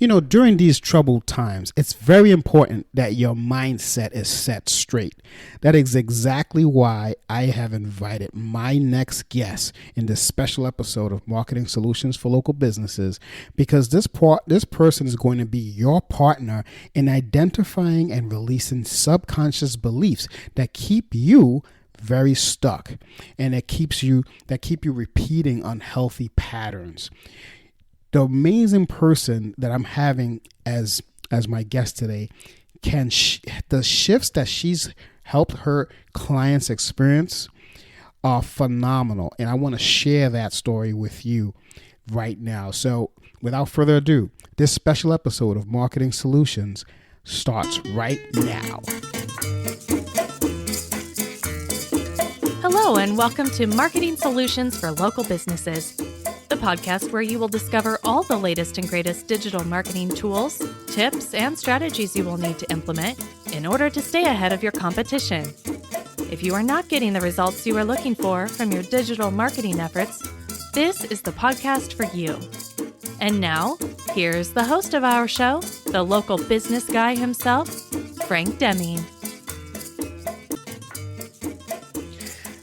During these troubled times, it's very important that your mindset is set straight. That is exactly why I have invited my next guest in this special episode of Marketing Solutions for Local Businesses, because this person is going to be your partner in identifying and releasing subconscious beliefs that keep you very stuck and that keep you repeating unhealthy patterns. The amazing person that I'm having as my guest today the shifts that she's helped her clients experience are phenomenal, and I want to share that story with you right now. So without further ado, this special episode of Marketing Solutions starts right now. Hello, and welcome to Marketing Solutions for Local Businesses, the podcast where you will discover all the latest and greatest digital marketing tools, tips, and strategies you will need to implement in order to stay ahead of your competition. If you are not getting the results you are looking for from your digital marketing efforts, this is the podcast for you. And now, here's the host of our show, the local business guy himself, Frank Deming.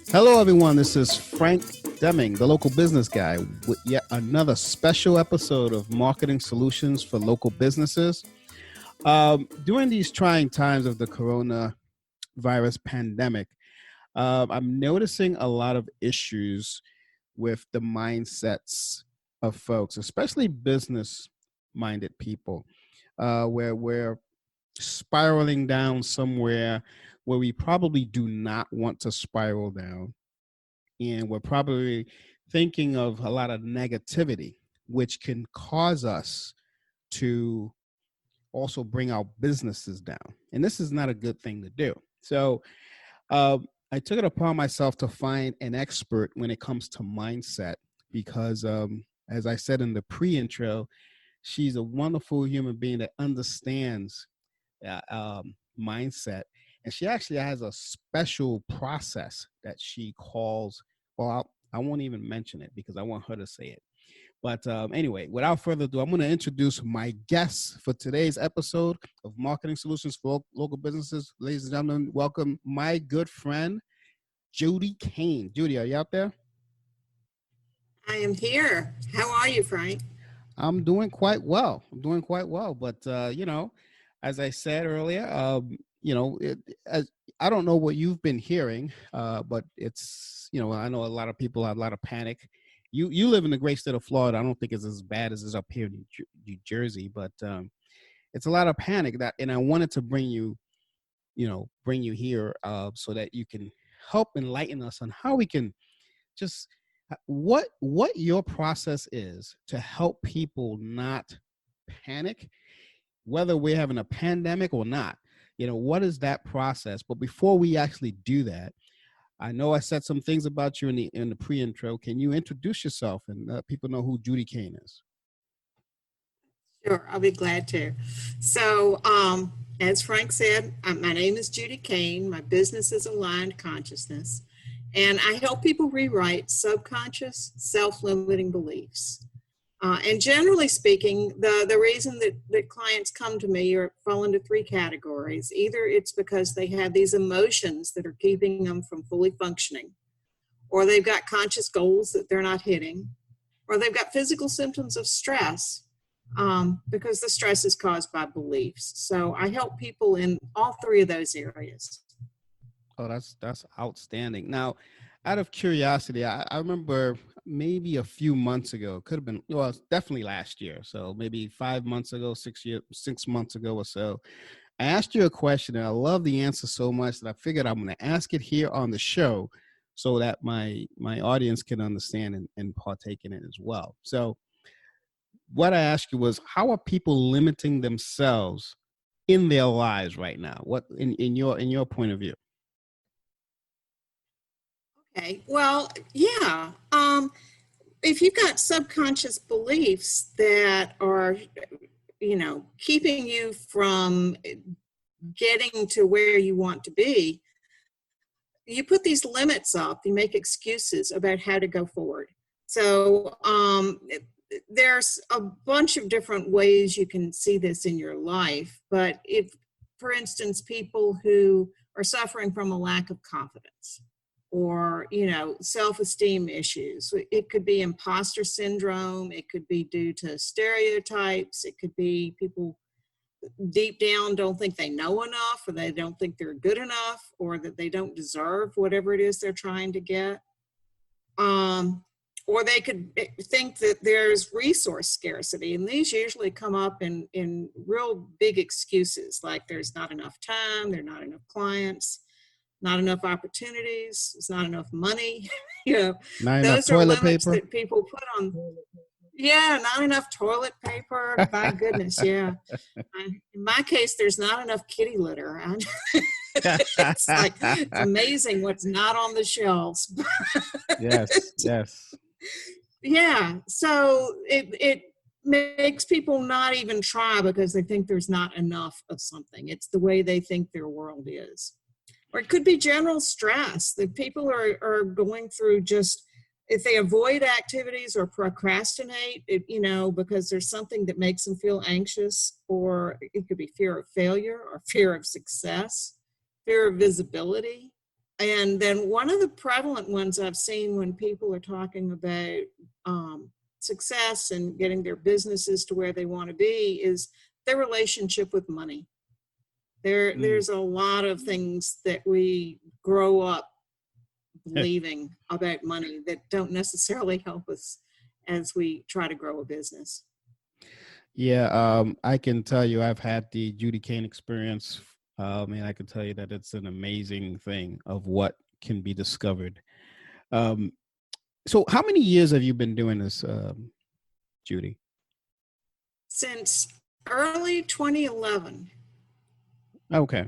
Hello, everyone. This is Frank Deming, the local business guy, with yet another special episode of Marketing Solutions for Local Businesses. During these trying times of the coronavirus pandemic, I'm noticing a lot of issues with the mindsets of folks, especially business-minded people, where we're spiraling down somewhere where we probably do not want to spiral down. And we're probably thinking of a lot of negativity, which can cause us to also bring our businesses down. And this is not a good thing to do. So I took it upon myself to find an expert when it comes to mindset, because as I said in the pre-intro, she's a wonderful human being that understands mindset. And she actually has a special process that she calls, well, I won't even mention it because I want her to say it. But anyway, without further ado, I'm going to introduce my guest for today's episode of Marketing Solutions for Local Businesses. Ladies and gentlemen, welcome my good friend, Judy Kane. Judy, are you out there? I am here. How are you, Frank? I'm doing quite well. But, as I said earlier, I don't know what you've been hearing, but it's, I know a lot of people have a lot of panic. You live in the great state of Florida. I don't think it's as bad as it's up here in New Jersey, but it's a lot of panic and I wanted to bring you here so that you can help enlighten us on how we can just what your process is to help people not panic, whether we're having a pandemic or not. What is that process? But before we actually do that, I know I said some things about you in the pre-intro. Can you introduce yourself and let people know who Judy Kane is? Sure, I'll be glad to. So, as Frank said, my name is Judy Kane. My business is Aligned Consciousness, and I help people rewrite subconscious, self-limiting beliefs. And generally speaking, the reason that clients come to me fall into three categories. Either it's because they have these emotions that are keeping them from fully functioning, or they've got conscious goals that they're not hitting, or they've got physical symptoms of stress because the stress is caused by beliefs. So I help people in all three of those areas. Oh, that's outstanding. Now, out of curiosity, I remember maybe a few months ago, could have been, well, definitely last year. So maybe 5 months ago, 6 months ago or so, I asked you a question and I love the answer so much that I figured I'm going to ask it here on the show so that my audience can understand and partake in it as well. So what I asked you was, how are people limiting themselves in their lives right now? What in your point of view? Okay, well, yeah. If you've got subconscious beliefs that are, keeping you from getting to where you want to be, you put these limits up, you make excuses about how to go forward. So there's a bunch of different ways you can see this in your life, but if, for instance, people who are suffering from a lack of confidence or, self-esteem issues, it could be imposter syndrome, it could be due to stereotypes, it could be people deep down don't think they know enough, or they don't think they're good enough, or that they don't deserve whatever it is they're trying to get. Or they could think that there's resource scarcity, and these usually come up in real big excuses, like there's not enough time, there are not enough clients, not enough opportunities, there's not enough money. Not enough Those are toilet limits paper. that people put on. Yeah, not enough toilet paper. My goodness, yeah. In my case, there's not enough kitty litter. It's like, it's amazing what's not on the shelves. Yes, yes. Yeah, so it makes people not even try because they think there's not enough of something. It's the way they think their world is. Or it could be general stress that people are going through. Just if they avoid activities or procrastinate, because there's something that makes them feel anxious, or it could be fear of failure or fear of success, fear of visibility. And then one of the prevalent ones I've seen when people are talking about success and getting their businesses to where they want to be is their relationship with money. There's a lot of things that we grow up believing about money that don't help us as we try to grow a business. Yeah, I can tell you I've had the Judy Kane experience. And I can tell you that it's an amazing thing of what can be discovered. So how many years have you been doing this, Judy? Since early 2011. Okay.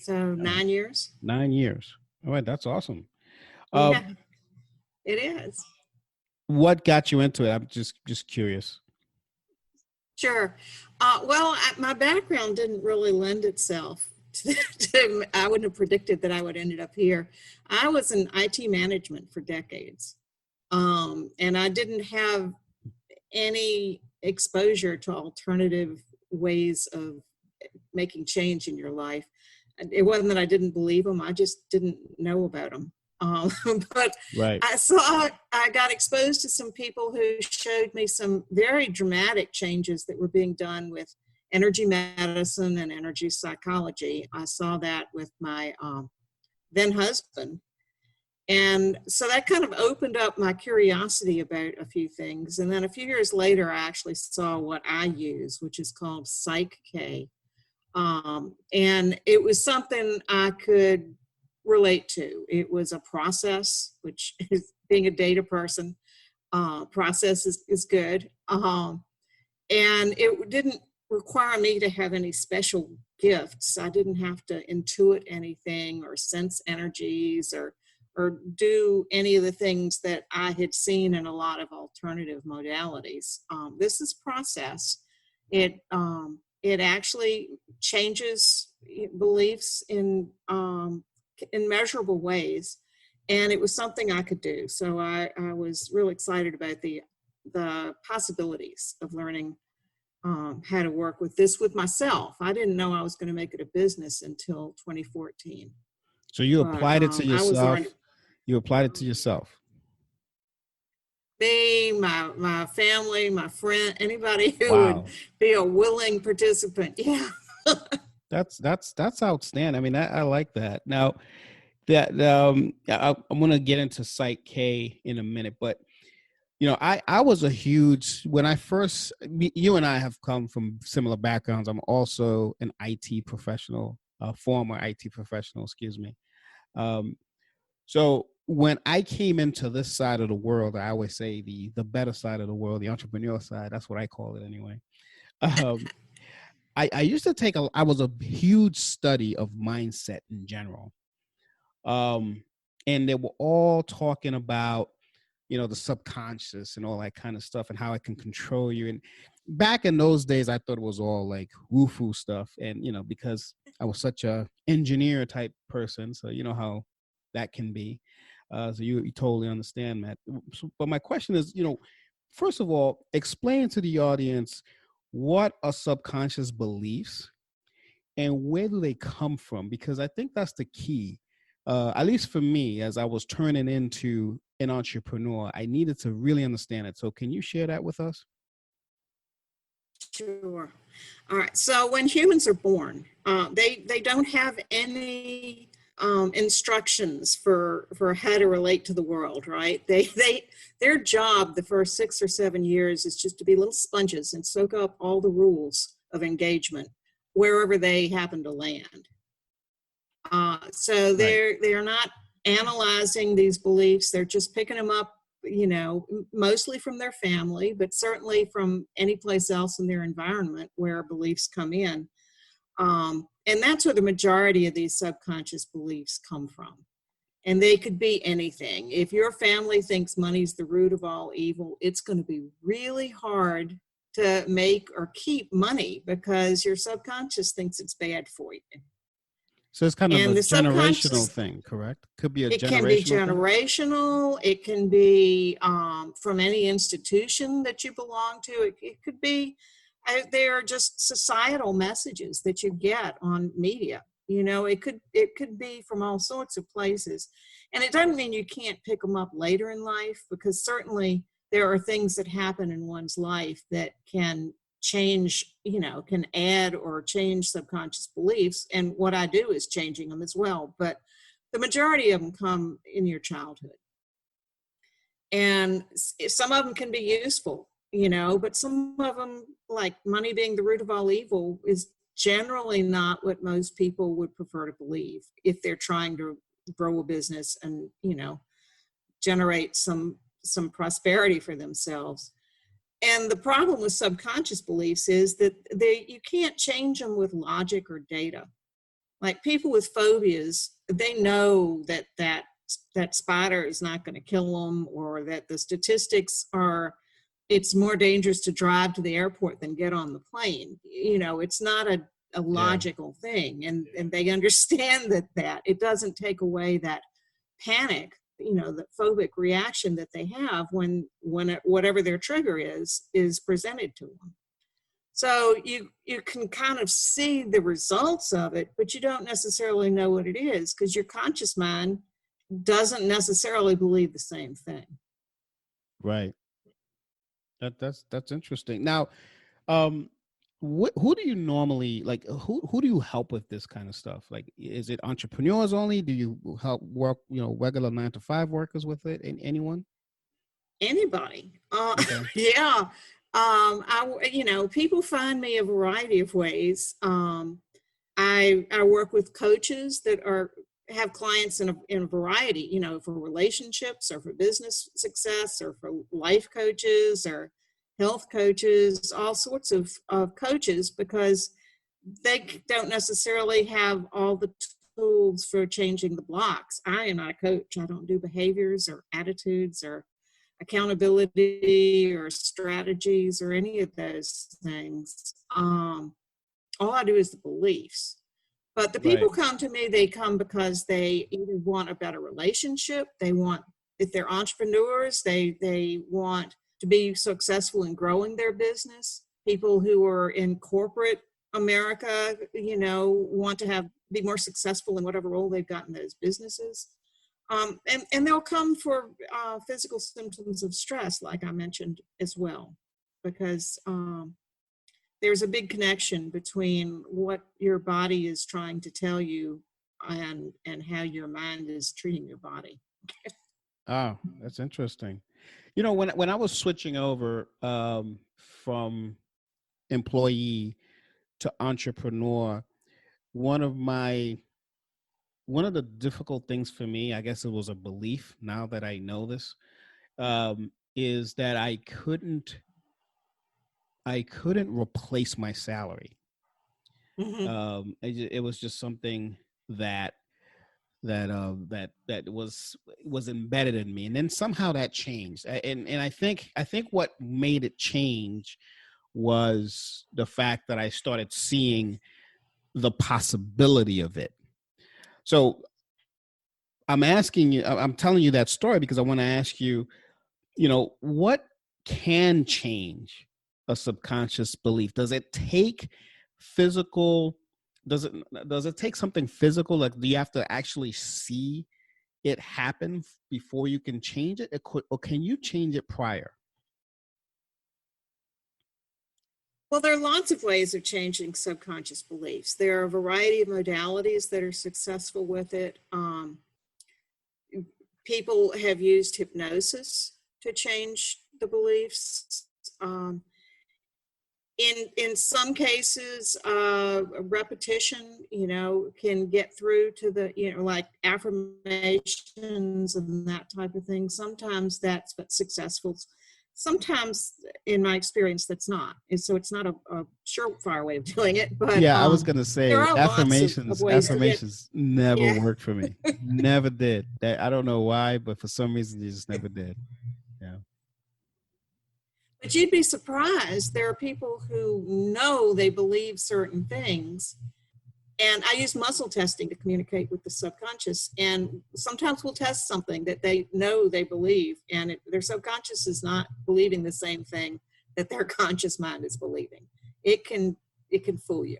So 9 years. 9 years. All right, that's awesome. Yeah, it is. What got you into it? I'm just curious. Sure. Well, my background didn't really lend itself to, I wouldn't have predicted that I would end up here. I was in IT management for decades. And I didn't have any exposure to alternative ways of making change in your life. It wasn't that I didn't believe them, I just didn't know about them. But Right. I got exposed to some people who showed me some very dramatic changes that were being done with energy medicine and energy psychology. I saw that with my then husband. And so that kind of opened up my curiosity about a few things. And then a few years later, I actually saw what I use, which is called psychK. And it was something I could relate to. It was a process, which is, being a data person, process is good. And it didn't require me to have any special gifts. I didn't have to intuit anything or sense energies or do any of the things that I had seen in a lot of alternative modalities. This is process. It actually changes beliefs in measurable ways, and it was something I could do. So I was really excited about the possibilities of learning how to work with this with myself. I didn't know I was going to make it a business until 2014. So you applied it to yourself. You applied it to yourself. Me, my family, my friend, anybody who would be a willing participant. Yeah. That's outstanding. I mean, I like that. Now, that I'm going to get into psychK in a minute, but I was a huge, when I first, you and I have come from similar backgrounds. I'm also an IT professional, a former IT professional, excuse me. So when I came into this side of the world, I always say the better side of the world, the entrepreneurial side, that's what I call it anyway. I used to I was a huge study of mindset in general. And they were all talking about, the subconscious and all that kind of stuff and how it can control you. And back in those days, I thought it was all like woo-foo stuff. And, because I was such a engineer type person, so you know how that can be. So you totally understand that. But my question is, first of all, explain to the audience what are subconscious beliefs and where do they come from? Because I think that's the key. At least for me, as I was turning into an entrepreneur, I needed to really understand it. So can you share that with us? Sure. All right. So when humans are born, they don't have any instructions for how to relate to the world, right? Their job the first 6 or 7 years is just to be little sponges and soak up all the rules of engagement wherever they happen to land. So they're not analyzing these beliefs. They're just picking them up, mostly from their family, but certainly from any place else in their environment where beliefs come in. And that's where the majority of these subconscious beliefs come from. And they could be anything. If your family thinks money's the root of all evil, it's going to be really hard to make or keep money because your subconscious thinks it's bad for you. So it's kind of a generational thing, correct? Could be a generational thing. It can be generational. It can be from any institution that you belong to. It could be, there are just societal messages that you get on media. It could be from all sorts of places. And it doesn't mean you can't pick them up later in life, because certainly there are things that happen in one's life that can change, can add or change subconscious beliefs. And what I do is changing them as well. But the majority of them come in your childhood. And some of them can be useful, but some of them, like money being the root of all evil, is generally not what most people would prefer to believe if they're trying to grow a business and, generate some prosperity for themselves. And the problem with subconscious beliefs is that you can't change them with logic or data. Like people with phobias, they know that spider is not going to kill them, or that the statistics are, it's more dangerous to drive to the airport than get on the plane. It's not a logical thing. And they understand that it doesn't take away that panic, the phobic reaction that they have when whatever their trigger is presented to them. So you can kind of see the results of it, but you don't necessarily know what it is, because your conscious mind doesn't necessarily believe the same thing. Right. That's interesting. Now, who do you normally who do you help with this kind of stuff? Like, is it entrepreneurs only? Do you help work, regular 9-to-5 workers with it? And anyone? Anybody. Okay. Yeah. People find me a variety of ways. I work with coaches that have clients in a variety, for relationships or for business success or for life coaches or health coaches, all sorts of coaches, because they don't necessarily have all the tools for changing the blocks. I am not a coach. I don't do behaviors or attitudes or accountability or strategies or any of those things. All I do is the beliefs. But the people come to me, they come because they either want a better relationship, if they're entrepreneurs, they want to be successful in growing their business. People who are in corporate America, want to be more successful in whatever role they've got in those businesses. And they'll come for physical symptoms of stress, like I mentioned as well, because there's a big connection between what your body is trying to tell you and how your mind is treating your body. Oh, that's interesting. When I was switching over from employee to entrepreneur, one of the difficult things for me, I guess it was a belief, now that I know this, is that I couldn't replace my salary. Mm-hmm. It was just something that was embedded in me, and then somehow that changed. And I think what made it change was the fact that I started seeing the possibility of it. So I'm telling you that story because I want to ask you, what can change a subconscious belief? Does it take physical? Does it take something physical? Like, do you have to actually see it happen before you can change it, or can you change it prior? Well, there are lots of ways of changing subconscious beliefs. There are a variety of modalities that are successful with it. People have used hypnosis to change the beliefs. In some cases, repetition, can get through to the, like affirmations and that type of thing. Sometimes that's successful. Sometimes, in my experience, that's not. And so it's not a surefire way of doing it. But yeah, I was gonna say there are affirmations. lots of ways Affirmations never yeah. worked for me. Never did. I don't know why, but for some reason, they just never did. Yeah. But you'd be surprised. There are people who know they believe certain things. And I use muscle testing to communicate with the subconscious. And sometimes we'll test something that they know they believe, and their subconscious is not believing the same thing that their conscious mind is believing. It can fool you.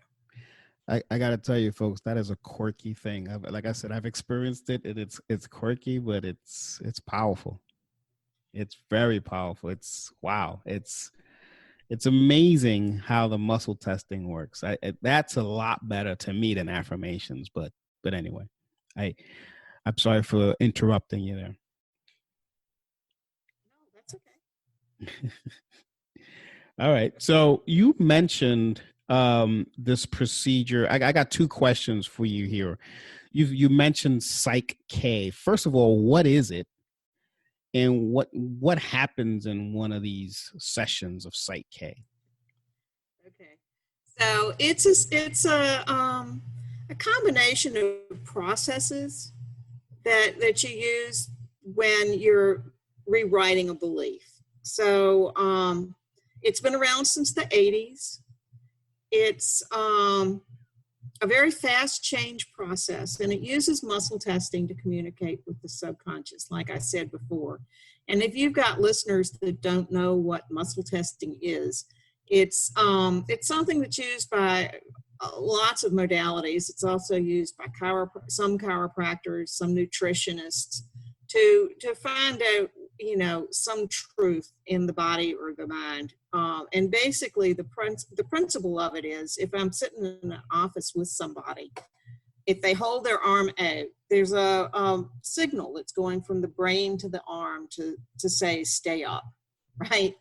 I got to tell you, folks, that is a quirky thing. Like I said, I've experienced it, and it's quirky, but it's powerful. It's very powerful. It's wow. It's amazing how the muscle testing works. That's a lot better to me than affirmations. But anyway, I'm sorry for interrupting you there. No, that's okay. All right. So you mentioned this procedure. I got two questions for you here. You mentioned psychK. First of all, what is it? And what happens in one of these sessions of psychK? Okay. So it's a combination of processes that you use when you're rewriting a belief. So it's been around since the 80s. It's a very fast change process, and it uses muscle testing to communicate with the subconscious, like I said before. And if you've got listeners that don't know what muscle testing is, it's something that's used by lots of modalities. It's also used by some chiropractors, some nutritionists, to find out, some truth in the body or the mind. And basically, the principle of it is, if I'm sitting in an office with somebody, if they hold their arm out, there's a signal that's going from the brain to the arm to say, stay up, right?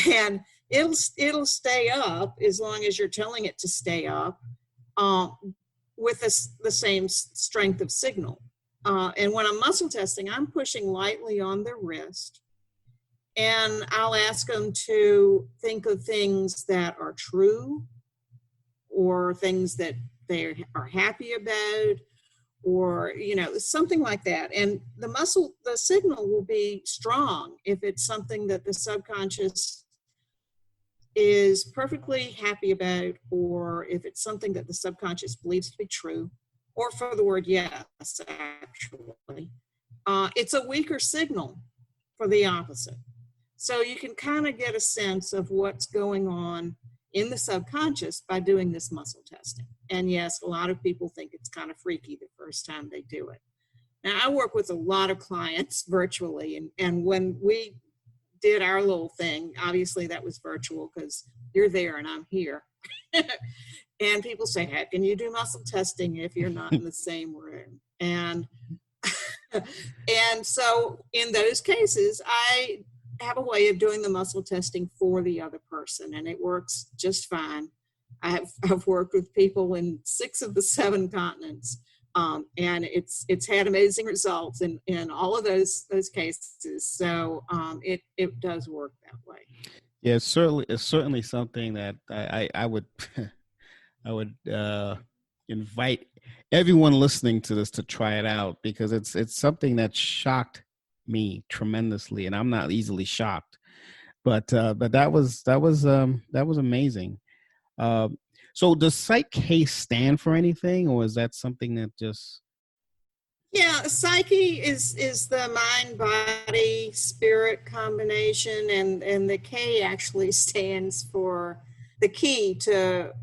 And it'll stay up as long as you're telling it to stay up, with the same strength of signal. And when I'm muscle testing, I'm pushing lightly on their wrist, and I'll ask them to think of things that are true, or things that they are happy about, or, something like that. And the signal will be strong if it's something that the subconscious is perfectly happy about, or if it's something that the subconscious believes to be true, or for the word yes, actually. It's a weaker signal for the opposite. So you can kind of get a sense of what's going on in the subconscious by doing this muscle testing. And yes, a lot of people think it's kind of freaky the first time they do it. Now, I work with a lot of clients virtually, and when we did our little thing, obviously that was virtual because you're there and I'm here. And people say, how can you do muscle testing if you're not in the same room? And so in those cases, I have a way of doing the muscle testing for the other person, and it works just fine. I've worked with people in 6 of the 7 continents, and it's had amazing results in all of those cases. So it does work that way. Yeah, it's certainly something that I would I would invite everyone listening to this to try it out, because it's something that shocked me tremendously, and I'm not easily shocked. But that was amazing. So does psychK stand for anything, or is that something that just? Yeah, psyche is the mind, body, spirit combination, and the K actually stands for the key to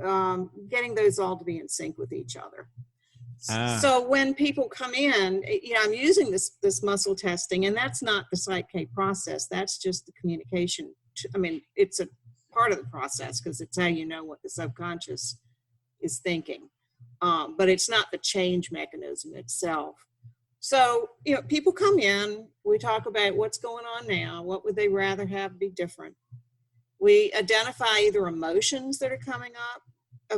getting those all to be in sync with each other. Ah, So when people come in, I'm using this muscle testing, and that's not the psychK process. That's just the communication. It's a part of the process because it's how you know what the subconscious is thinking, but it's not the change mechanism itself. So, people come in, we talk about what's going on now, what would they rather have be different. We identify either emotions that are coming up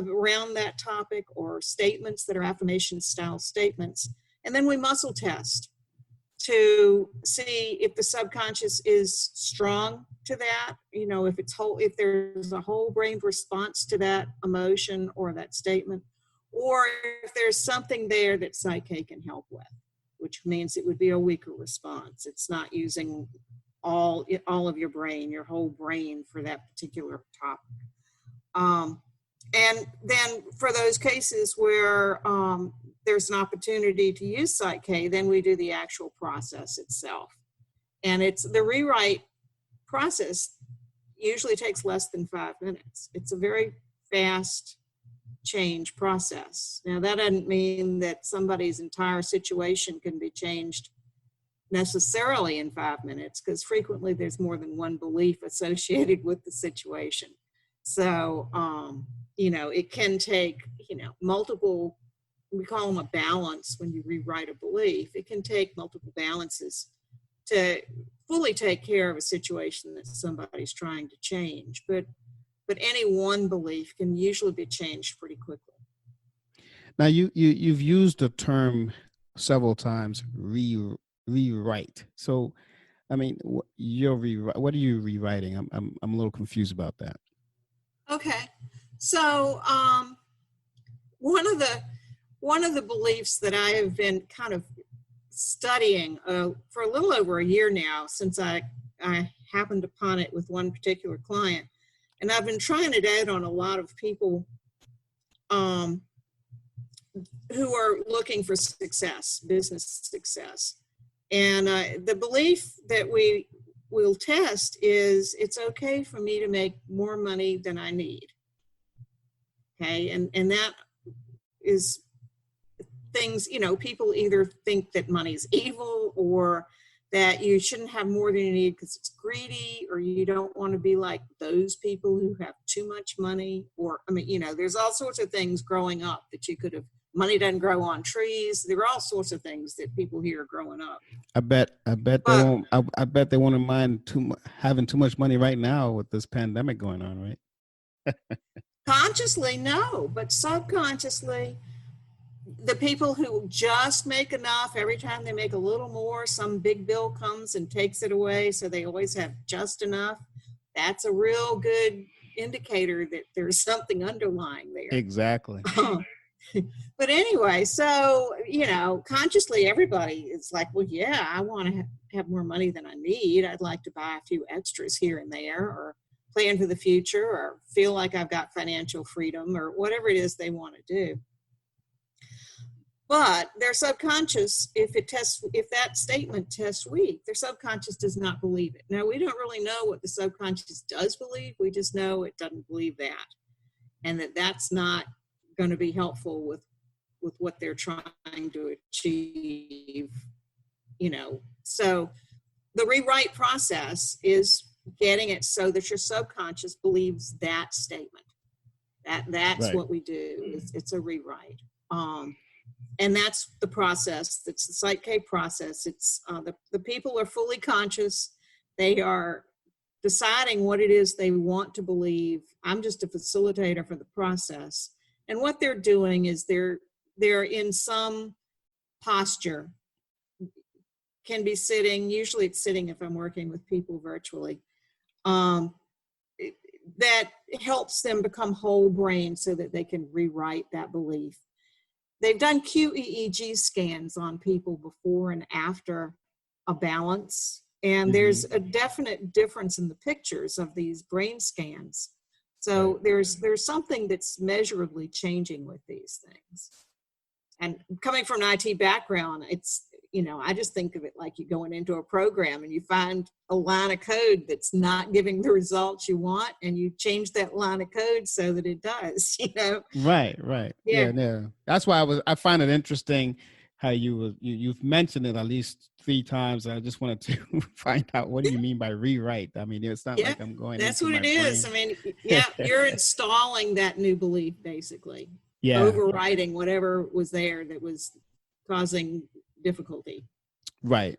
around that topic or statements that are affirmation style statements. And then we muscle test to see if the subconscious is strong to that, if there's a whole brain response to that emotion or that statement, or if there's something there that psychK can help with, which means it would be a weaker response. It's not using all of your brain, your whole brain for that particular topic. And then for those cases where there's an opportunity to use psychK, then we do the actual process itself. And it's the rewrite process usually takes less than 5 minutes. It's a very fast change process. Now, that doesn't mean that somebody's entire situation can be changed necessarily in 5 minutes, because frequently there's more than one belief associated with the situation. So, it can take, multiple, we call them a balance when you rewrite a belief. It can take multiple balances to fully take care of a situation that somebody's trying to change. But any one belief can usually be changed pretty quickly. now you've used the term several times, rewrite. So, what are you rewriting? I'm a little confused about that. Okay, so one of the beliefs that I have been kind of studying for a little over a year now, since I happened upon it with one particular client, and I've been trying it out on a lot of people who are looking for success, business success. And the belief that we will test is it's okay for me to make more money than I need. Okay, and that is things, people either think that money is evil, or that you shouldn't have more than you need because it's greedy, or you don't want to be like those people who have too much money, or, there's all sorts of things growing up that you could have. Money doesn't grow on trees. There are all sorts of things that people hear growing up. I bet they won't. I bet they won't mind having too much money right now with this pandemic going on, right? Consciously, no, but subconsciously, the people who just make enough, every time they make a little more, some big bill comes and takes it away, so they always have just enough. That's a real good indicator that there's something underlying there. Exactly. But anyway, so, consciously everybody is like, well, yeah, I want to have more money than I need. I'd like to buy a few extras here and there, or plan for the future, or feel like I've got financial freedom, or whatever it is they want to do. But their subconscious, if that statement tests weak, their subconscious does not believe it. Now, we don't really know what the subconscious does believe. We just know it doesn't believe that, and that's not going to be helpful with what they're trying to achieve. So the rewrite process is getting it so that your subconscious believes that statement. That's right. What we do. It's a rewrite. And that's the process. It's the psychK process. It's the people are fully conscious. They are deciding what it is they want to believe. I'm just a facilitator for the process. And what they're doing is they're in some posture. Can be sitting. Usually it's sitting if I'm working with people virtually. That helps them become whole brain so that they can rewrite that belief. They've done QEEG scans on people before and after a balance, and there's a definite difference in the pictures of these brain scans. So there's something that's measurably changing with these things. and coming from an IT background, it's, I just think of it like you're going into a program and you find a line of code that's not giving the results you want, and you change that line of code so that it does, Right. Yeah. Yeah. That's why I find it interesting how you've mentioned it at least 3 times. I just wanted to find out, what do you mean by rewrite? I mean, it's not like I'm going that's into what my it is. brain. I mean, yeah, you're installing that new belief, basically. Yeah. Overriding whatever was there that was causing difficulty. Right.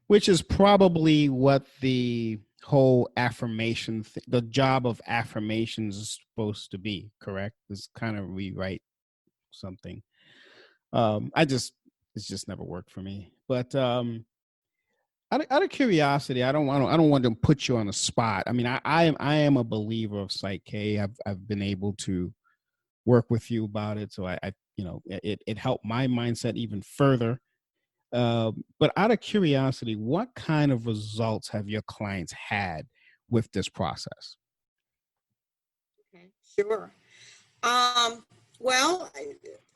Which is probably what the whole affirmation, the job of affirmations is supposed to be, correct? Is kind of rewrite something. It's just never worked for me. But out of curiosity, I don't want to put you on the spot. I mean, I am a believer of psychK. I've been able to work with you about it, so I it helped my mindset even further. But out of curiosity, what kind of results have your clients had with this process? Okay, sure. Well,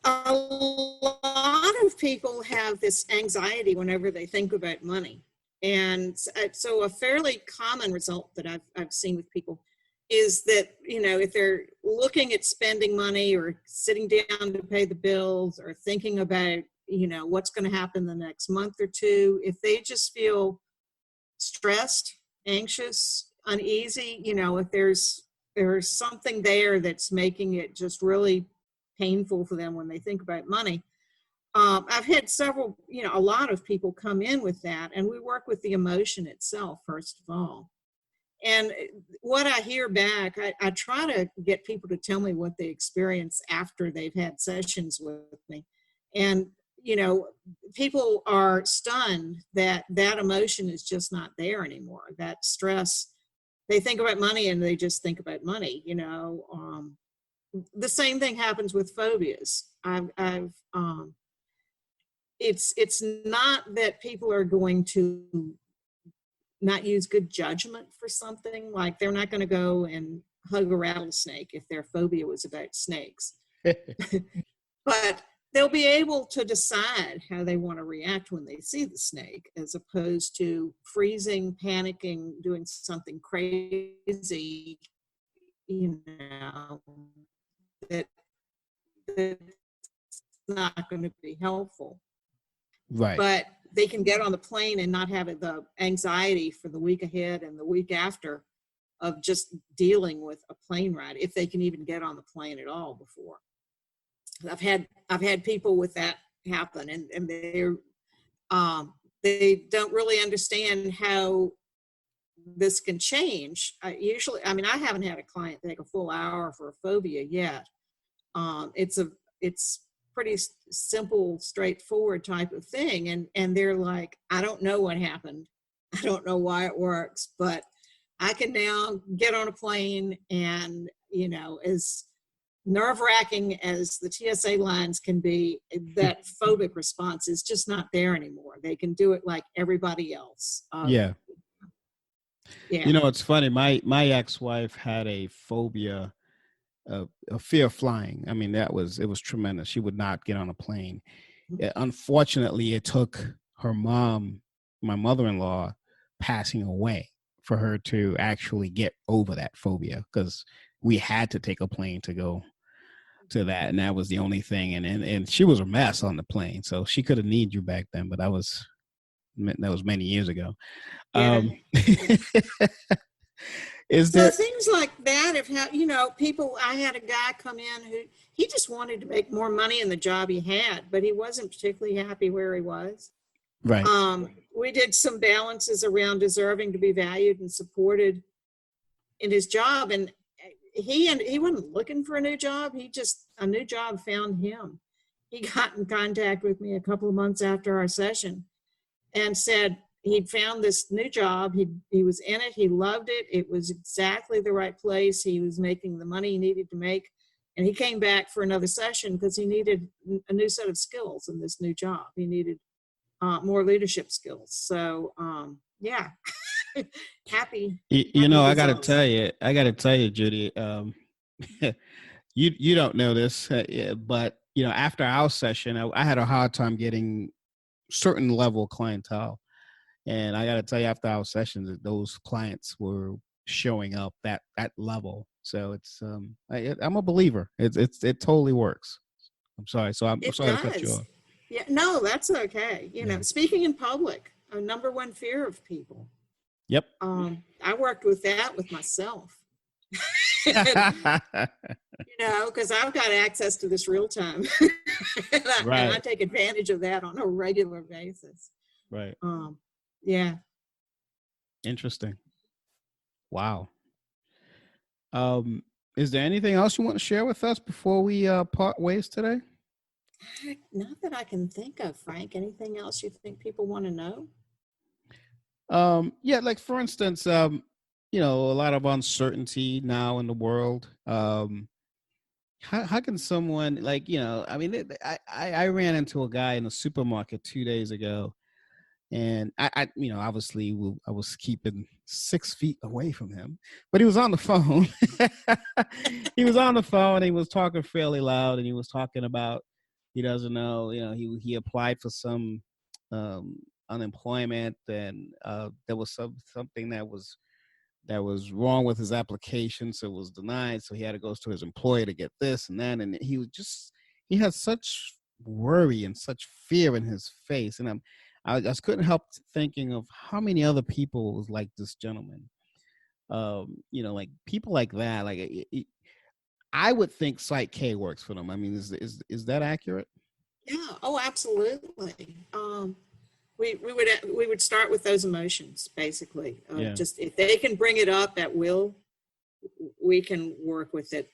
a lot of people have this anxiety whenever they think about money. And so a fairly common result that I've seen with people is that, if they're looking at spending money or sitting down to pay the bills or thinking about, what's going to happen the next month or two, if they just feel stressed, anxious, uneasy, if there's something there that's making it just really painful for them when they think about money. I've had several, a lot of people come in with that, and we work with the emotion itself, first of all. And what I hear back, I try to get people to tell me what they experience after they've had sessions with me. And, people are stunned that that emotion is just not there anymore. That stress, they think about money and they just think about money, the same thing happens with phobias. It's not that people are going to not use good judgment for something. Like, they're not going to go and hug a rattlesnake if their phobia was about snakes. But they'll be able to decide how they want to react when they see the snake, as opposed to freezing, panicking, doing something crazy, that's not going to be helpful. Right. But they can get on the plane and not have the anxiety for the week ahead and the week after of just dealing with a plane ride, if they can even get on the plane at all before. I've had people with that happen, and they don't really understand how this can change. I haven't had a client take a full hour for a phobia yet. It's pretty simple, straightforward type of thing. And they're like, I don't know what happened. I don't know why it works, but I can now get on a plane, and, as nerve-wracking as the TSA lines can be, that phobic response is just not there anymore. They can do it like everybody else. Yeah. Yeah. It's funny. My ex-wife had a phobia, a fear of flying. I mean, it was tremendous. She would not get on a plane. Unfortunately, it took her mom, my mother-in-law, passing away for her to actually get over that phobia, because we had to take a plane to go to that, and that was the only thing. And she was a mess on the plane, so she could have needed you back then, but that was many years ago. Yeah. Is so there things like that? People, I had a guy come in who, he just wanted to make more money in the job he had, but he wasn't particularly happy where he was. right? We did some balances around deserving to be valued and supported in his job, and he wasn't looking for a new job. A new job found him. He got in contact with me a couple of months after our session and said he'd found this new job. He was in it. He loved it. It was exactly the right place. He was making the money he needed to make. And he came back for another session because he needed a new set of skills in this new job. He needed more leadership skills. So, yeah, happy. I got to tell you, Judy, you don't know this, but after our session, I had a hard time getting certain level clientele. And I got to tell you, after our sessions, that those clients were showing up that level. So it's I'm a believer. It totally works. I'm sorry. So I'm It sorry to cut you does. off. Yeah, no, that's okay. Yeah. Speaking in public, a number one fear of people. Yep. I worked with that with myself. Because I've got access to this real time. and I take advantage of that on a regular basis. Right. Yeah. Interesting. Wow. Is there anything else you want to share with us before we part ways today? Not that I can think of, Frank. Anything else you think people want to know? Yeah, like for instance, a lot of uncertainty now in the world. How can someone I ran into a guy in a supermarket 2 days ago, and I obviously I was keeping 6 feet away from him, but he was on the phone. He was on the phone. He was talking fairly loud, and he was talking about he doesn't know. He applied for some unemployment, and there was something that was wrong with his application, so it was denied. So he had to go to his employer to get this and that, and he had such worry and such fear in his face, and I just couldn't help thinking of how many other people was like this gentleman. Like people like that. Like I would think psychK works for them. I mean, is that accurate? Yeah. Oh, absolutely. We would start with those emotions, basically. Just if they can bring it up at will, we can work with it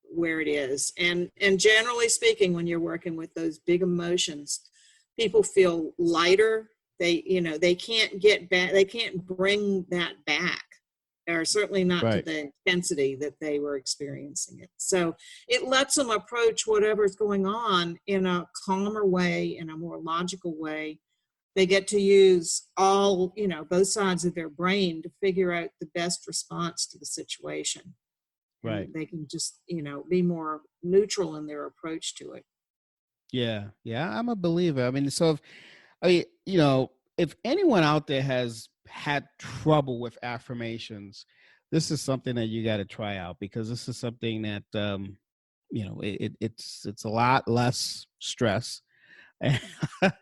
where it is. And generally speaking, when you're working with those big emotions, people feel lighter. They can't get back. They can't bring that back, or certainly not to the intensity that they were experiencing it. So it lets them approach whatever's going on in a calmer way, in a more logical way. They get to use all, both sides of their brain to figure out the best response to the situation. Right. And they can just, be more neutral in their approach to it. Yeah. Yeah. I'm a believer. I mean, if anyone out there has had trouble with affirmations, this is something that you got to try out, because this is something that, it's a lot less stress.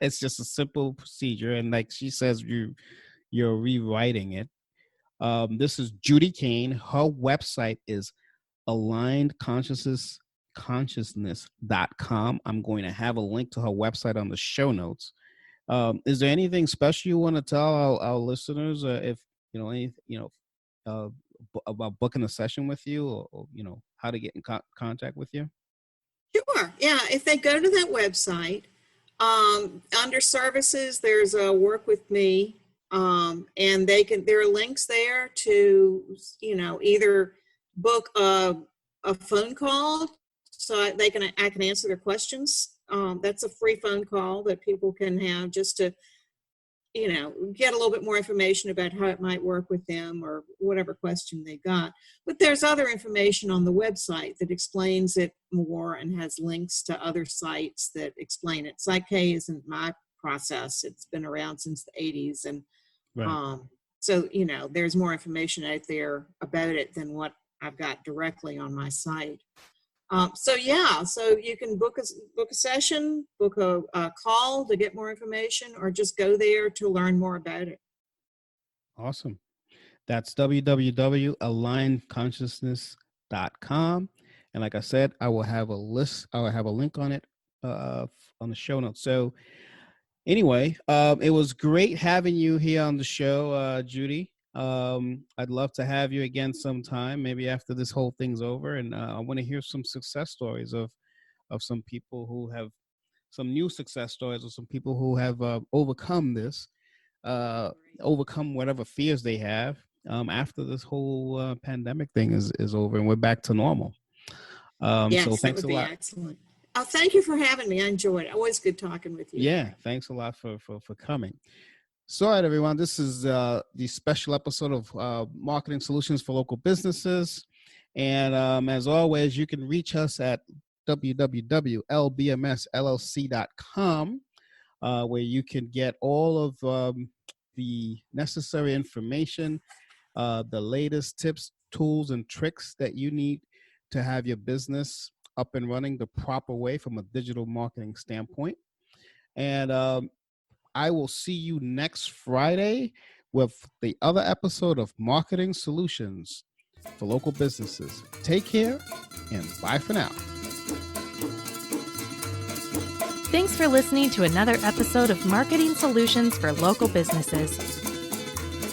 It's just a simple procedure, and like she says, you're rewriting it. This is Judy Kane. Her website is alignedconsciousness.com. I'm going to have a link to her website on the show notes. Is there anything special you want to tell our listeners, if about booking a session with you, or how to get in contact with you? Sure. Yeah. If they go to that website, under services, there's a work with me, and there are links there to, either book a phone call so I can answer their questions. That's a free phone call that people can have just to, get a little bit more information about how it might work with them or whatever question they got. But there's other information on the website that explains it more and has links to other sites that explain it. psychK isn't my process. It's been around since the 80s. And so, there's more information out there about it than what I've got directly on my site. So you can book a session, book a call to get more information, or just go there to learn more about it. Awesome. That's www.alignedconsciousness.com. And like I said, I will have a link on it on the show notes. So anyway, it was great having you here on the show, Judy. I'd love to have you again sometime, maybe after this whole thing's over, and I want to hear some success stories of some people who have some new success stories, or some people who have overcome this, overcome whatever fears they have after this whole pandemic thing is over and we're back to normal. Yes, so thanks that would a lot. Be excellent. Thank you for having me. I enjoyed it. Always good talking with you. Yeah, thanks a lot for coming. So, all right, everyone, this is the special episode of Marketing Solutions for Local Businesses. And as always, you can reach us at www.lbmsllc.com, where you can get all of the necessary information, the latest tips, tools, and tricks that you need to have your business up and running the proper way from a digital marketing standpoint. And I will see you next Friday with the other episode of Marketing Solutions for Local Businesses. Take care and bye for now. Thanks for listening to another episode of Marketing Solutions for Local Businesses,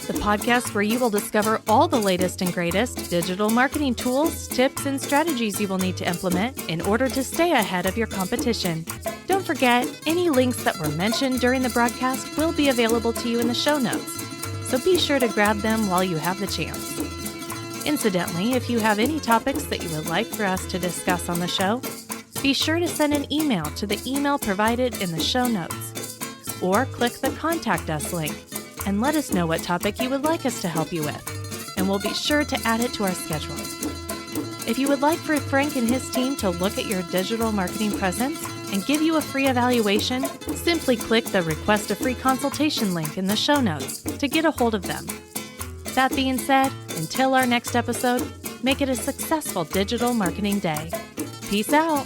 the podcast where you will discover all the latest and greatest digital marketing tools, tips, and strategies you will need to implement in order to stay ahead of your competition. Don't forget, any links that were mentioned during the broadcast will be available to you in the show notes, so be sure to grab them while you have the chance. Incidentally, if you have any topics that you would like for us to discuss on the show, be sure to send an email to the email provided in the show notes, or click the Contact Us link and let us know what topic you would like us to help you with, and we'll be sure to add it to our schedule. If you would like for Frank and his team to look at your digital marketing presence and give you a free evaluation, simply click the Request a Free Consultation link in the show notes to get a hold of them. That being said, until our next episode, make it a successful digital marketing day. Peace out.